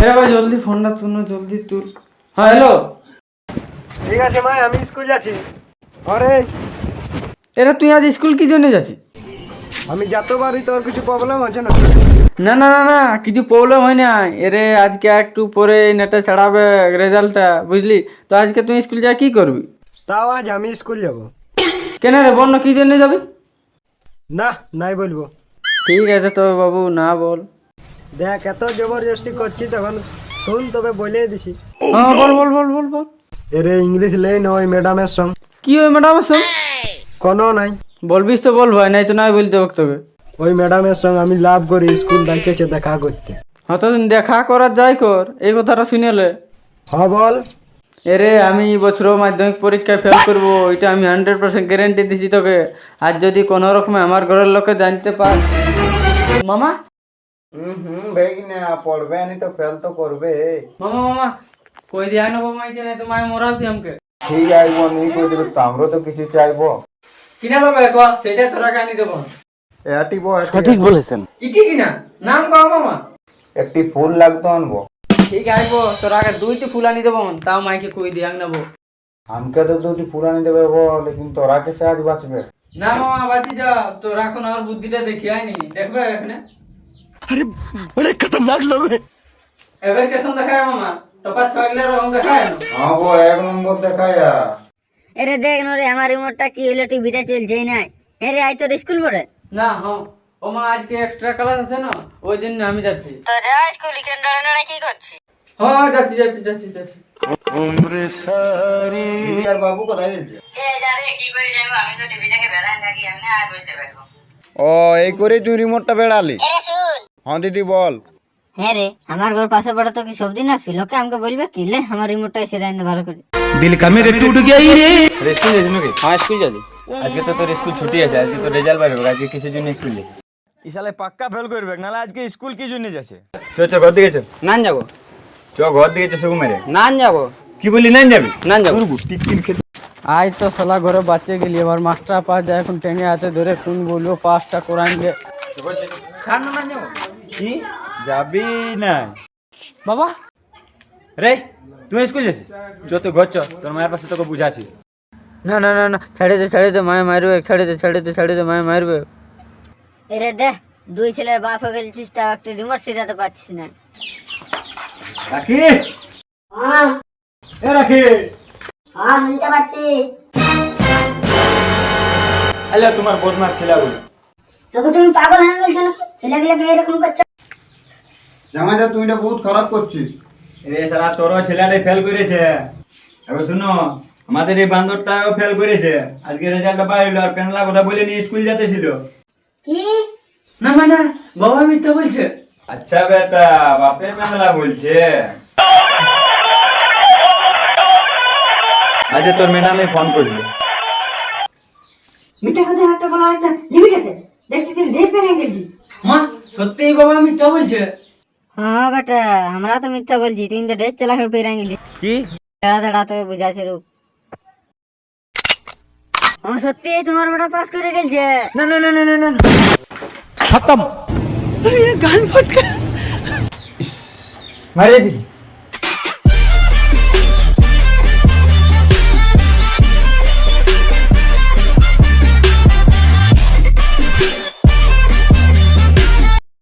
হ্যাঁ ভাই জলদি ফোনটা তুলো, জলদি তুল। হ্যাঁ হ্যালো। ঠিক আছে ভাই, আমি স্কুল যাচ্ছি। আরে এরা তুই আজ স্কুল কি জন্য যাচ্ছিস? আমি যত পারি, তোর কিছু প্রবলেম আছে না? না না না না, কিছু প্রবলেম হয় না। এরে আজকে একটু পরে নেটে ছাড়াবে রেজাল্টটা, বুঝলি? তো আজকে তুই স্কুল যা কি করবি? তাও আজ আমি স্কুল যাব কেন রে, বল না কি জন্য যাবি? না, নাই বলবো। ঠিক আছে তো বাবু, না বল। দেখ, এত জবরদস্তি করছি তখন শুন, তবে বলে দিছি। হ্যাঁ বল বল বল বল বল। এরে ইংলিশ লেন ওই ম্যাডামের সঙ্গ কি ওই ম্যাডামের সঙ্গে? কোনো নাই। বলবিস তো বল ভাই, নাই তো নাই বলতে হবে তোকে। ওই ম্যাডামের সঙ্গে আমি লাভ করি, স্কুল ডাইকেছে দেখা করতে। হয়তো দেখা করার যাই কর, এই কথাটা শুনেলে। হ্যাঁ বল। এরে আমি বছর মাধ্যমিক পরীক্ষায় ফেল করবো, এটা আমি 100% গ্যারেন্টি দিছি তোকে। আর যদি কোনো রকমে আমার ঘরের লোকে জানতে পার মামা। বেগিনা পড়বে নি তো ফেল তো করবে। মামা মামা কই দিয়া নেবো মাইকে, নাই তো মায় মরাবি আমাকে। ঠিক আইবো নি কই দিবে তো আমরো তো কিছু চাইবো। কিনা পাবে কো, সেটা তোরা কানি দেবো। এটিবো সঠিক বলেছেন। ইটি কিনা নাম কও মামা। একটি ফুল লাগতো আনবো। ঠিক আইবো, তোরা আগে দুইটি ফুল আনি দেবো, তাও মাইকে কই দিয়া নেবো। हमके तो দুটি ফুল আনি দেবে বো, लेकिन তোরা কেসে আজ বাঁচবে? না মামা বাতি যা, তোরা এখন আমার বুদ্ধিটা দেখি আইনি, দেখবে এখানে। আরে বড় খতরনাক লোক হে। এবার কেসন দেখায় মামা, টপা ছয়লে রং দেখায় না। हां वो एक नंबर দেখায়া। এরে দেখ নো রে, আমার রিমোটটা কি হলো, টিভিটা চলছেই নাই। এরে আই তোর স্কুল পড়ে? না হ্যাঁ, ও মা আজকে এক্সট্রা ক্লাস আছে না, ওই জন্য আমি যাচ্ছি। তো যা স্কুল লিখেন দাঁড়ানো কি করছিস? হ্যাঁ যাচ্ছি যাচ্ছি যাচ্ছি যাচ্ছি। আর বাবু কোথায় গেছে? এ জানে কি করে যাবো, আমি তো টিভিটাকে বেড়ান থাকি, আমি আর বলতে পারবো। ও এই করে তুই রিমোটটা বেড়ালি? এরে শুন। হ্যাঁ দিদি বল। হ্যাঁ রে, আমার ঘর পাশে পড়ে তো কি সব দিন আসবি, লোকে আমাকে বলবে কি লে আমার রিমোটটা এসে রাইন ভালো করে। স্কুল যাচ্ছি নাকি? হ্যাঁ স্কুল যাচ্ছি। আজকে তো তোর স্কুল ছুটি আছে, আজকে তোর রেজাল্ট বের হবে। আজকে কিসের জন্য স্কুল যাচ্ছিস? ইশালে পাক্কা ফেল করবে, নাহলে আজকে স্কুল কি জন্য যাচ্ছে? চ চ ঘর দিকে চ। নান যাবো। চ ঘর দিকে চ সুগু মেরে। নান যাবো। কি বলি নান যাবি? নান যাবো। টিকিন খেতে। আজ তো সালা ঘরে বাচ্চা গেলি, এবার মাস্টার পাস যায়, এখন টেঙে হাতে ধরে কোন বলবো পাঁচটা কোরআন দিয়ে। কি যাবি না? বাবা রে তুই স্কুল যাচ্ছিস? চ তো ঘর চ, তোর মায়ের পাশে তোকে বুঝাচ্ছি। না না না না, ছাড়ে দে মায়ে মারবে, ছাড়ে দে মায়ে মারবে। এরে দে, দুই ছেলের বাপ হয়ে গেছিস, তাও একটা রিমোট সিরাতে পারছিস না। রাখি এ রাখি। হ্যাঁ শুনতে পাচ্ছি। আলে তোমার বদমাস ছেলেগুলো। তো তুমি পাগল হয়ে গেছো নাকি? ছেলেগুলোকে এরকম করছো? জামাইদা তুই এটা বহুত খারাপ করছিস। এ সারা তোর ছেলেটাই ফেল করেছে। এবার শুনো, আমাদের এই বান্দরটাও ফেল করেছে। আজকে রেজাল্টটা পাইলো, আর পেনলা কথা বলে নিয়ে স্কুল যেতে ছিল। কি? না না না, বাবা মিথ্যা বলছে। আচ্ছা বেটা, বাপে পেনলা বলছে। আজকে তোর ম্যাডামে ফোন করলো। মিথ্যা কথা একটা বলার একটা লিমিট আছে। দেখছি তুই লেট করে গেছিস। মা সত্যি বাবা মিথ্যা বলছে? হ্যাঁ বেটা, আমরা তো মিথ্যা বলছি, তুই তো ডেট চালাকে পেরে গেলি। কি দাঁড়া দাঁড়া, তবে বুঝাছে রূপ। হ্যাঁ সত্যি তোমার বেটা পাস করে গেছে। না না না না না না। মারিয়ে দিলি?